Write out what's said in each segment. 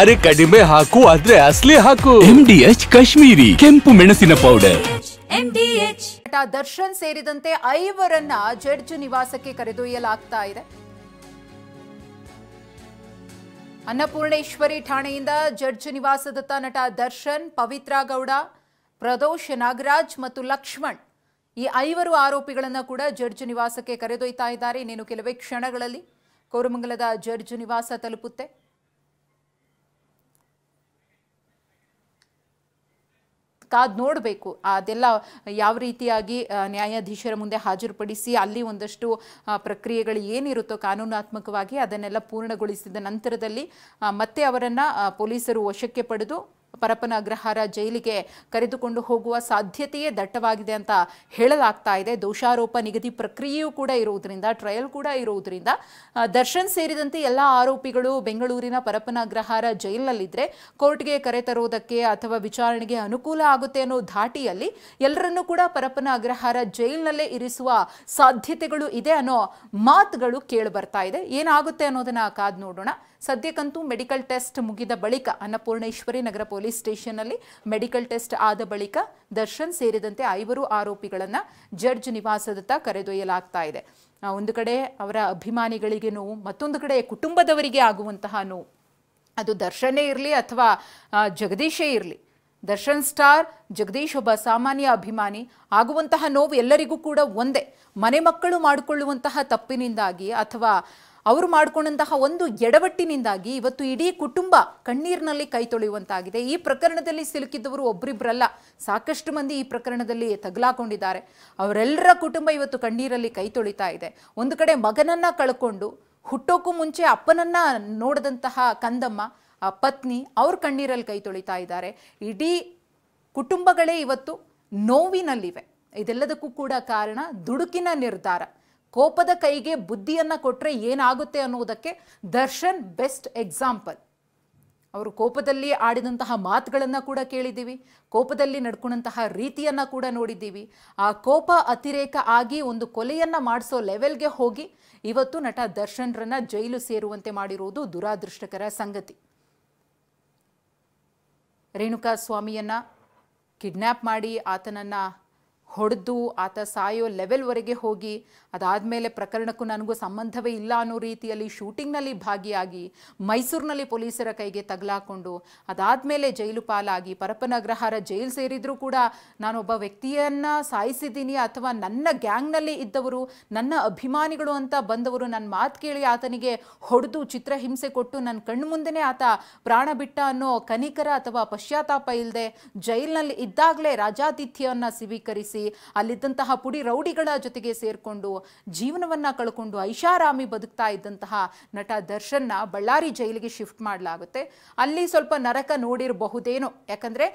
ಅರೆ ಕಡಿಮೆ ಹಾಕು ಆದ್ರೆ ಅಸಲಿ ಹಾಕು. MDH ಕಾಶ್ಮೀರಿ ಕೆಂಪು ಮೆಣಸಿನ ಪೌಡರ್. MDH. ದರ್ಶನ್ ಸೇರಿದಂತೆ 5 ಜಡ್ಜ್ ನಿವಾಸಕ್ಕೆ ಕರೆದೊಯ್ಯಲಾಗ್ತಾ ಇದೆ. ಅನ್ನಪೂರ್ಣೇಶ್ವರಿ ಠಾಣೆಯಿಂದ ಜಡ್ಜ್ ನಿವಾಸದತ್ತ ನಟ ದರ್ಶನ್, ಪವಿತ್ರ ಗೌಡ, ಪ್ರದೋಷ್, ನಾಗರಾಜ್ ಮತ್ತು ಲಕ್ಷ್ಮಣ್ ಈ 5 ಆರೋಪಿಗಳನ್ನು ಕೂಡ ಜಡ್ಜ್ ನಿವಾಸಕ್ಕೆ ಕರೆದೊಯ್ತಾ ಇದ್ದಾರೆ. ಇನ್ನೇನು ಕೆಲವೇ ಕ್ಷಣಗಳಲ್ಲಿ ಕೋರಮಂಗಲದ ಜಡ್ಜ್ ನಿವಾಸ ತಲುಪುತ್ತೆ. ಕಾದ್ ನೋಡಬೇಕು ಅದೆಲ್ಲ ಯಾವ ರೀತಿಯಾಗಿ ನ್ಯಾಯಾಧೀಶರ ಮುಂದೆ ಹಾಜರುಪಡಿಸಿ ಅಲ್ಲಿ ಒಂದಷ್ಟು ಪ್ರಕ್ರಿಯೆಗಳು ಏನಿರುತ್ತೋ ಕಾನೂನಾತ್ಮಕವಾಗಿ ಅದನ್ನೆಲ್ಲ ಪೂರ್ಣಗೊಳಿಸಿದ ನಂತರದಲ್ಲಿ ಮತ್ತೆ ಅವರನ್ನು ಪೊಲೀಸರು ವಶಕ್ಕೆ ಪಡೆದು ಪರಪ್ಪನ ಅಗ್ರಹಾರ ಜೈಲಿಗೆ ಕರೆದುಕೊಂಡು ಹೋಗುವ ಸಾಧ್ಯತೆಯೇ ದಟ್ಟವಾಗಿದೆ ಅಂತ ಹೇಳಲಾಗ್ತಾ ಇದೆ. ದೋಷಾರೋಪ ನಿಗದಿ ಪ್ರಕ್ರಿಯೆಯೂ ಕೂಡ ಇರುವುದರಿಂದ, ಟ್ರಯಲ್ ಕೂಡ ಇರುವುದರಿಂದ ದರ್ಶನ್ ಸೇರಿದಂತೆ ಎಲ್ಲ ಆರೋಪಿಗಳು ಬೆಂಗಳೂರಿನ ಪರಪ್ಪನ ಅಗ್ರಹಾರ ಜೈಲಿನಲ್ಲಿದ್ದರೆ ಕೋರ್ಟ್ಗೆ ಕರೆತರುವುದಕ್ಕೆ ಅಥವಾ ವಿಚಾರಣೆಗೆ ಅನುಕೂಲ ಆಗುತ್ತೆ ಅನ್ನೋ ಧಾಟಿಯಲ್ಲಿ ಎಲ್ಲರನ್ನೂ ಕೂಡ ಪರಪ್ಪನ ಅಗ್ರಹಾರ ಜೈಲಿನಲ್ಲೇ ಇರಿಸುವ ಸಾಧ್ಯತೆಗಳು ಇದೆ ಅನ್ನೋ ಮಾತುಗಳು ಕೇಳಿ ಬರ್ತಾ ಇದೆ. ಏನಾಗುತ್ತೆ ಅನ್ನೋದನ್ನ ಕಾದ್ ನೋಡೋಣ. ಸದ್ಯಕ್ಕಂತೂ ಮೆಡಿಕಲ್ ಟೆಸ್ಟ್ ಮುಗಿದ ಬಳಿಕ ಅನ್ನಪೂರ್ಣೇಶ್ವರಿ ನಗರ ಪೊಲೀಸ್ ಸ್ಟೇಷನ್ನಲ್ಲಿ ಮೆಡಿಕಲ್ ಟೆಸ್ಟ್ ಆದ ಬಳಿಕ ದರ್ಶನ್ ಸೇರಿದಂತೆ 5 ಆರೋಪಿಗಳನ್ನು ಜಡ್ಜ್ ನಿವಾಸದತ್ತ ಕರೆದೊಯ್ಯಲಾಗ್ತಾ ಇದೆ. ಒಂದು ಕಡೆ ಅವರ ಅಭಿಮಾನಿಗಳಿಗೆ ನೋವು, ಮತ್ತೊಂದು ಕಡೆ ಕುಟುಂಬದವರಿಗೆ ಆಗುವಂತಹ ನೋವು. ಅದು ದರ್ಶನೇ ಇರಲಿ ಅಥವಾ ಜಗದೀಶೇ ಇರಲಿ, ದರ್ಶನ್ ಸ್ಟಾರ್, ಜಗದೀಶ್ ಒಬ್ಬ ಸಾಮಾನ್ಯ ಅಭಿಮಾನಿ, ಆಗುವಂತಹ ನೋವು ಎಲ್ಲರಿಗೂ ಕೂಡ ಒಂದೇ. ಮನೆ ಮಕ್ಕಳು ಮಾಡಿಕೊಳ್ಳುವಂತಹ ತಪ್ಪಿನಿಂದಾಗಿ ಅಥವಾ ಅವರು ಮಾಡಿಕೊಂಡಂತಹ ಒಂದು ಎಡವಟ್ಟಿನಿಂದಾಗಿ ಇವತ್ತು ಇಡೀ ಕುಟುಂಬ ಕಣ್ಣೀರಿನಲ್ಲಿ ಕೈ ತೊಳೆಯುವಂತಾಗಿದೆ. ಈ ಪ್ರಕರಣದಲ್ಲಿ ಸಿಲುಕಿದ್ದವರು ಒಬ್ಬರಿಬ್ಬರಲ್ಲ, ಸಾಕಷ್ಟು ಮಂದಿ ಈ ಪ್ರಕರಣದಲ್ಲಿ ತಗಲಾಕೊಂಡಿದ್ದಾರೆ. ಅವರೆಲ್ಲರ ಕುಟುಂಬ ಇವತ್ತು ಕಣ್ಣೀರಲ್ಲಿ ಕೈ ತೊಳಿತಾ ಇದೆ. ಒಂದು ಕಡೆ ಮಗನನ್ನ ಕಳ್ಕೊಂಡು ಹುಟ್ಟೋಕ್ಕೂ ಮುಂಚೆ ಅಪ್ಪನನ್ನ ನೋಡಿದಂತಹ ಕಂದಮ್ಮ, ಪತ್ನಿ, ಅವ್ರ ಕಣ್ಣೀರಲ್ಲಿ ಕೈ ತೊಳಿತಾ ಇದ್ದಾರೆ. ಇಡೀ ಕುಟುಂಬಗಳೇ ಇವತ್ತು ನೋವಿನಲ್ಲಿವೆ. ಇದೆಲ್ಲದಕ್ಕೂ ಕೂಡ ಕಾರಣ ದುಡುಕಿನ ನಿರ್ಧಾರ. ಕೋಪದ ಕೈಗೆ ಬುದ್ಧಿಯನ್ನು ಕೊಟ್ಟರೆ ಏನಾಗುತ್ತೆ ಅನ್ನೋದಕ್ಕೆ ದರ್ಶನ್ ಬೆಸ್ಟ್ ಎಕ್ಸಾಂಪಲ್. ಅವರು ಕೋಪದಲ್ಲಿ ಆಡಿದಂತಹ ಮಾತುಗಳನ್ನು ಕೂಡ ಕೇಳಿದ್ದೀವಿ, ಕೋಪದಲ್ಲಿ ನಡ್ಕೊಂಡಂತಹ ರೀತಿಯನ್ನು ಕೂಡ ನೋಡಿದ್ದೀವಿ. ಆ ಕೋಪ ಅತಿರೇಕ ಆಗಿ ಒಂದು ಕೊಲೆಯನ್ನು ಮಾಡಿಸೋ ಲೆವೆಲ್ಗೆ ಹೋಗಿ ಇವತ್ತು ನಟ ದರ್ಶನ್ರನ್ನ ಜೈಲು ಸೇರುವಂತೆ ಮಾಡಿರುವುದು ದುರಾದೃಷ್ಟಕರ ಸಂಗತಿ. ರೇಣುಕಾ ಸ್ವಾಮಿಯನ್ನು ಕಿಡ್ನ್ಯಾಪ್ ಮಾಡಿ ಆತನನ್ನು ಹೊಡೆದು ಆತ ಸಾಯೋ ಲೆವೆಲ್ವರೆಗೆ ಹೋಗಿ ಅದಾದಮೇಲೆ ಪ್ರಕರಣಕ್ಕೂ ನನಗೂ ಸಂಬಂಧವೇ ಇಲ್ಲ ಅನ್ನೋ ರೀತಿಯಲ್ಲಿ ಶೂಟಿಂಗ್ನಲ್ಲಿ ಭಾಗಿಯಾಗಿ ಮೈಸೂರಿನಲ್ಲಿ ಪೊಲೀಸರ ಕೈಗೆ ತಗಲಾಕೊಂಡು ಅದಾದಮೇಲೆ ಜೈಲು ಪಾಲಾಗಿ ಪರಪ್ಪನ ಅಗ್ರಹಾರ ಜೈಲು ಸೇರಿದರೂ ಕೂಡ ನಾನೊಬ್ಬ ವ್ಯಕ್ತಿಯನ್ನು ಸಾಯಿಸಿದ್ದೀನಿ ಅಥವಾ ನನ್ನ ಗ್ಯಾಂಗ್ನಲ್ಲಿ ಇದ್ದವರು, ನನ್ನ ಅಭಿಮಾನಿಗಳು ಅಂತ ಬಂದವರು ನನ್ನ ಮಾತು ಕೇಳಿ ಆತನಿಗೆ ಹೊಡೆದು ಚಿತ್ರಹಿಂಸೆ ಕೊಟ್ಟು ನನ್ನ ಕಣ್ಣು ಮುಂದೆನೇ ಆತ ಪ್ರಾಣ ಬಿಟ್ಟ ಅನ್ನೋ ಕನಿಕರ ಅಥವಾ ಪಶ್ಚಾತ್ತಾಪ ಇಲ್ಲದೆ ಜೈಲಿನಲ್ಲಿ ಇದ್ದಾಗಲೇ ರಾಜಾತಿಥ್ಯವನ್ನು ಸ್ವೀಕರಿಸಿ ಅಲ್ಲಿದ್ದಂತಹ ಪುಡಿ ರೌಡಿಗಳ ಜೊತೆಗೆ ಸೇರಿಕೊಂಡು ಜೀವನವನ್ನ ಕಳ್ಕೊಂಡು ಐಷಾರಾಮಿ ಬದುಕ್ತಾ ಇದ್ದಂತಹ ನಟ ದರ್ಶನ್ನ ಬಳ್ಳಾರಿ ಜೈಲಿಗೆ ಶಿಫ್ಟ್ ಮಾಡಲಾಗುತ್ತೆ. ಅಲ್ಲಿ ಸ್ವಲ್ಪ ನರಕ ನೋಡಿರಬಹುದೇನೋ, ಯಾಕಂದ್ರೆ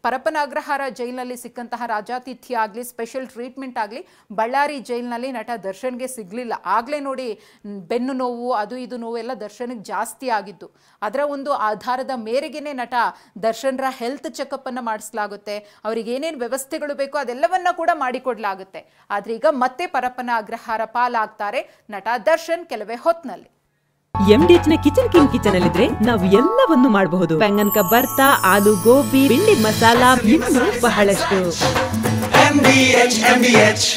ಪರಪ್ಪನ ಅಗ್ರಹಾರ ಜೈಲಿನಲ್ಲಿ ಸಿಕ್ಕಂತಹ ರಾಜಾತಿಥ್ಯ ಆಗಲಿ, ಸ್ಪೆಷಲ್ ಟ್ರೀಟ್ಮೆಂಟ್ ಆಗಲಿ ಬಳ್ಳಾರಿ ಜೈಲಿನಲ್ಲಿ ನಟ ದರ್ಶನ್ಗೆ ಸಿಗಲಿಲ್ಲ. ಆಗಲೇ ನೋಡಿ ಬೆನ್ನು ನೋವು, ಅದು ಇದು ನೋವು ಎಲ್ಲ ದರ್ಶನ್ಗೆ ಜಾಸ್ತಿ ಆಗಿದ್ದು. ಅದರ ಒಂದು ಆಧಾರದ ಮೇರೆಗೆನೆ ನಟ ದರ್ಶನ್ರ ಹೆಲ್ತ್ ಚೆಕಪ್ ಅನ್ನು ಮಾಡಿಸಲಾಗುತ್ತೆ. ಅವ್ರಿಗೆ ಏನೇನು ವ್ಯವಸ್ಥೆಗಳು ಬೇಕೋ ಅದೆಲ್ಲವನ್ನ ಕೂಡ ಮಾಡಿಕೊಡ್ಲಾಗುತ್ತೆ. ಆದ್ರೆ ಈಗ ಮತ್ತೆ ಪರಪ್ಪನ ಅಗ್ರಹಾರ ಪಾಲಾಗ್ತಾರೆ ನಟ ದರ್ಶನ್ ಕೆಲವೇ ಹೊತ್ನಲ್ಲಿ. MDH ನ ಕಿಚನ್ ಕಿಂಗ್ ಕಿಚನ್ ಅಲ್ಲಿದ್ರೆ ನಾವು ಎಲ್ಲವನ್ನು ಮಾಡಬಹುದು. ಬೆಂಗನ್ಕ ಬರ್ತಾ, ಆಲೂ ಗೋಬಿ, ಭಿಂಡಿ ಮಸಾಲಾ, ಇನ್ನೂ ಬಹಳಷ್ಟು. MDH